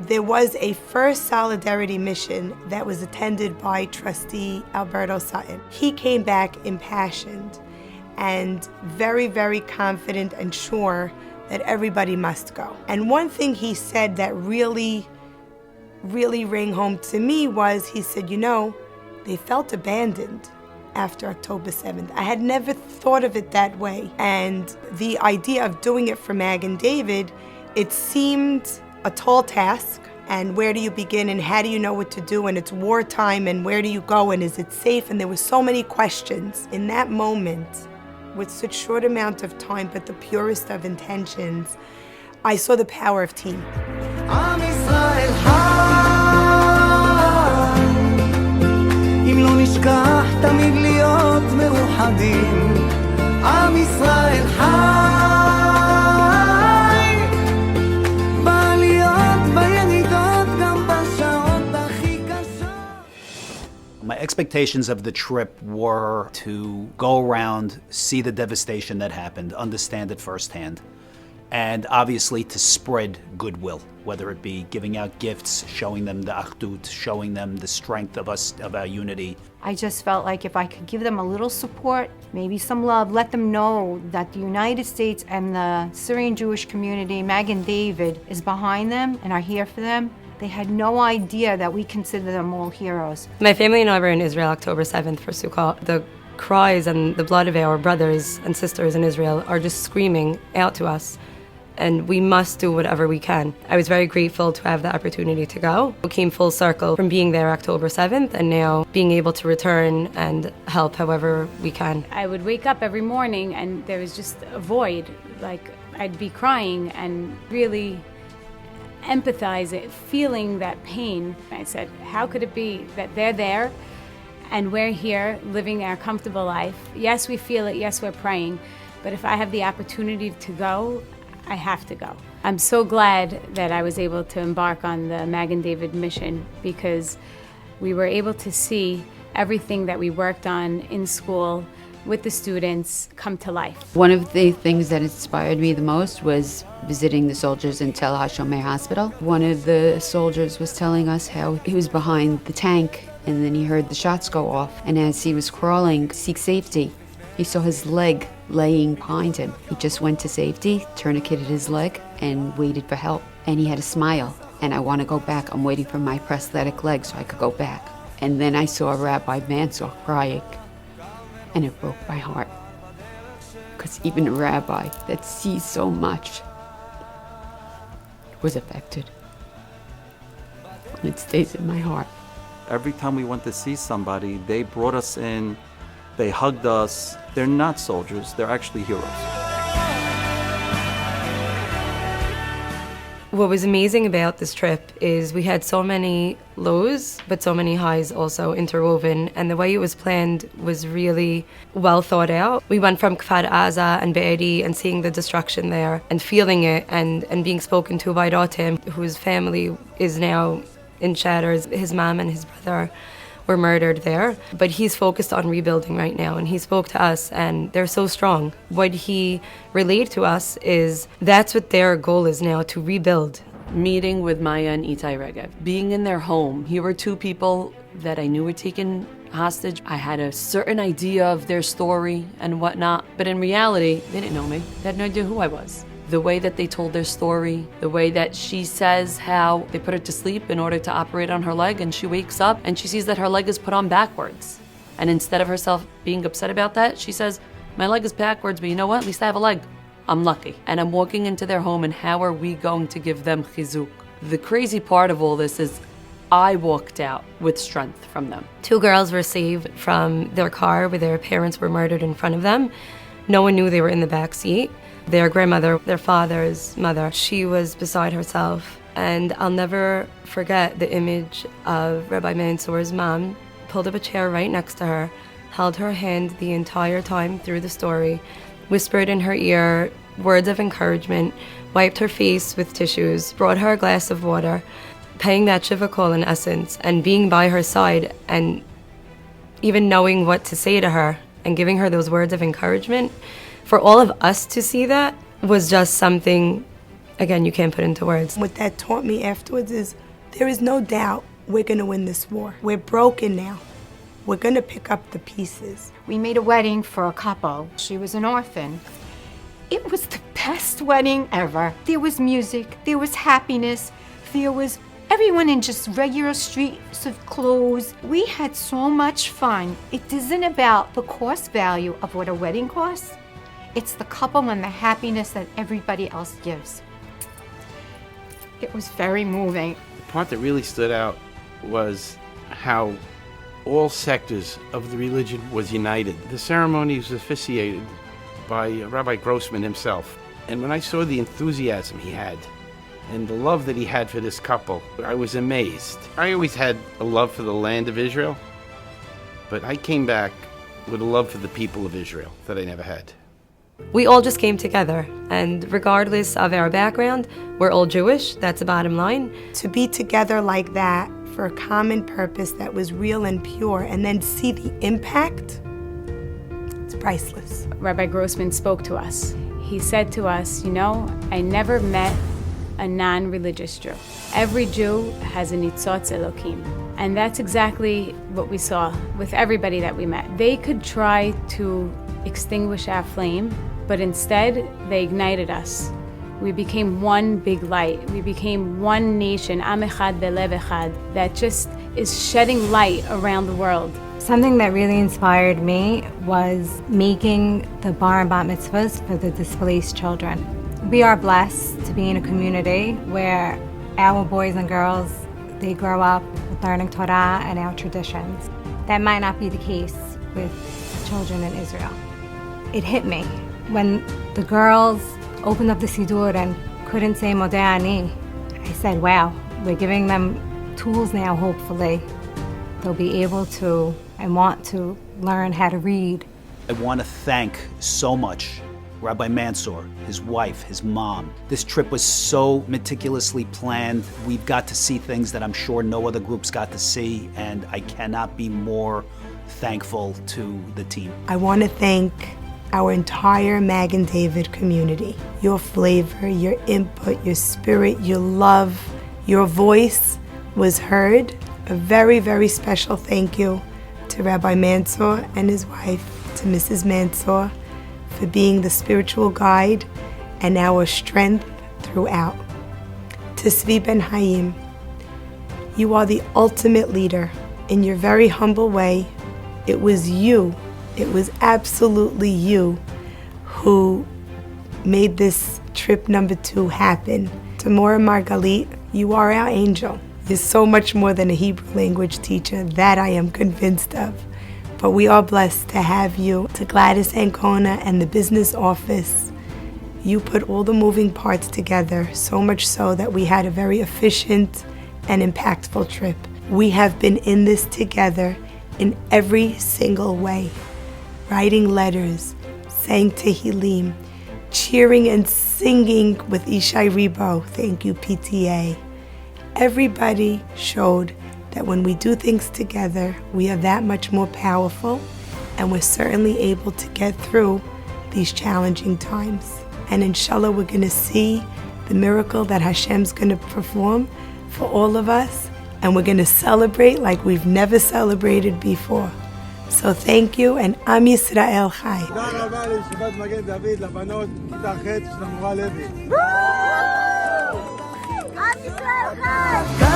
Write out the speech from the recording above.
There was a first solidarity mission that was attended by Trustee Alberto Sutton. He came back impassioned and very, very confident and sure that everybody must go. And one thing he said that really rang home to me was, he said, they felt abandoned after October 7th. I had never thought of it that way. And the idea of doing it for Mag and David, it seemed a tall task. And where do you begin, and how do you know what to do, and it's wartime, and where do you go, and is it safe? And there were so many questions. In that moment, with such short amount of time, but the purest of intentions, I saw the power of team. My expectations of the trip were to go around, see the devastation that happened, understand it firsthand, and obviously to spread goodwill, whether it be giving out gifts, showing them the achdut, showing them the strength of our unity. I just felt like if I could give them a little support, maybe some love, let them know that the United States and the Syrian Jewish community, Mag and David, is behind them and are here for them. They had no idea that we consider them all heroes. My family and I were in Israel October 7th for Sukkot. The cries and the blood of our brothers and sisters in Israel are just screaming out to us, and we must do whatever we can. I was very grateful to have the opportunity to go. We came full circle from being there October 7th and now being able to return and help however we can. I would wake up every morning and there was just a void. Like, I'd be crying and really empathize it, feeling that pain. I said, how could it be that they're there and we're here living our comfortable life? Yes, we feel it, yes, we're praying, but if I have the opportunity to go, I have to go. I'm so glad that I was able to embark on the Mag and David mission, because we were able to see everything that we worked on in school with the students come to life. One of the things that inspired me the most was visiting the soldiers in Tel HaShomer Hospital. One of the soldiers was telling us how he was behind the tank and then he heard the shots go off, and as he was crawling to seek safety, he saw his leg laying behind him. He just went to safety, tourniqueted his leg, and waited for help. And he had a smile, and I want to go back. I'm waiting for my prosthetic leg so I could go back. And then I saw Rabbi Mansour crying, and it broke my heart. Because even a rabbi that sees so much was affected. And it stays in my heart. Every time we went to see somebody, they brought us in, they hugged us. They're not soldiers, they're actually heroes. What was amazing about this trip is we had so many lows, but so many highs also interwoven, and the way it was planned was really well thought out. We went from Kfar Aza and Be'eri and seeing the destruction there and feeling it and being spoken to by Rotem, whose family is now in shatters. His mom and his brother were murdered there, but he's focused on rebuilding right now, and he spoke to us and they're so strong. What he relayed to us is that's what their goal is now, to rebuild. Meeting with Maya and Itai Regev, being in their home. Here were two people that I knew were taken hostage. I had a certain idea of their story and whatnot, but in reality, they didn't know me. They had no idea who I was. The way that they told their story, the way that she says how they put her to sleep in order to operate on her leg, and she wakes up and she sees that her leg is put on backwards. And instead of herself being upset about that, she says, my leg is backwards, but you know what? At least I have a leg. I'm lucky. And I'm walking into their home, and how are we going to give them chizuk? The crazy part of all this is I walked out with strength from them. 2 girls were saved from their car where their parents were murdered in front of them. No one knew they were in the back seat. Their grandmother, their father's mother, she was beside herself. And I'll never forget the image of Rabbi Mansour's mom, pulled up a chair right next to her, held her hand the entire time through the story, whispered in her ear words of encouragement, wiped her face with tissues, brought her a glass of water, paying that shiva call in essence, and being by her side, and even knowing what to say to her and giving her those words of encouragement. For all of us to see that was just something again, you can't put into words. What that taught me afterwards is there is no doubt we're going to win this war. We're broken now. We're going to pick up the pieces. We made a wedding for a couple. She was an orphan. It was the best wedding ever. There was music, there was happiness, there was everyone in just regular streets of clothes. We had so much fun. It isn't about the cost value of what a wedding costs. It's the couple and the happiness that everybody else gives. It was very moving. The part that really stood out was how all sectors of the religion was united. The ceremony was officiated by Rabbi Grossman himself. And when I saw the enthusiasm he had and the love that he had for this couple, I was amazed. I always had a love for the land of Israel, but I came back with a love for the people of Israel that I never had. We all just came together, and regardless of our background, we're all Jewish. That's the bottom line. To be together like that for a common purpose that was real and pure, and then see the impact, it's priceless. Rabbi Grossman spoke to us. He said to us, you know, I never met a non-religious Jew. Every Jew has a nitzotz Elokim. And that's exactly what we saw with everybody that we met. They could try to extinguish our flame, but instead they ignited us. We became one big light. We became one nation, Am Echad Belev Echad, that just is shedding light around the world. Something that really inspired me was making the bar and bat mitzvahs for the displaced children. We are blessed to be in a community where our boys and girls, they grow up learning Torah and our traditions. That might not be the case with children in Israel. It hit me when the girls opened up the Siddur and couldn't say Modeh Ani. I said, wow, we're giving them tools now, hopefully. They'll be able to and want to learn how to read. I want to thank so much Rabbi Mansour, his wife, his mom. This trip was so meticulously planned. We've got to see things that I'm sure no other groups got to see, and I cannot be more thankful to the team. I want to thank our entire Magen David community. Your flavor, your input, your spirit, your love, your voice was heard. A very, very special thank you to Rabbi Mansour and his wife, to Mrs. Mansour, for being the spiritual guide and our strength throughout. To Svi Ben Hayim, you are the ultimate leader. In your very humble way, it was you, it was absolutely you who made this trip number 2 happen. To Mora Margalit, you are our angel. You're so much more than a Hebrew language teacher, that I am convinced of. But we are blessed to have you. To Gladys Ancona and the business office, you put all the moving parts together, so much so that we had a very efficient and impactful trip. We have been in this together in every single way. Writing letters, saying Tehillim, cheering and singing with Ishai Ribo, thank you PTA. Everybody showed that when we do things together, we are that much more powerful, and we're certainly able to get through these challenging times. And inshallah, we're going to see the miracle that Hashem's going to perform for all of us, and we're going to celebrate like we've never celebrated before. So thank you, and Am Yisrael Chai. תודה רבה לישיבת מגן דוד, לבנות, כיתה ח' של המורה לוי. עם ישראל חי!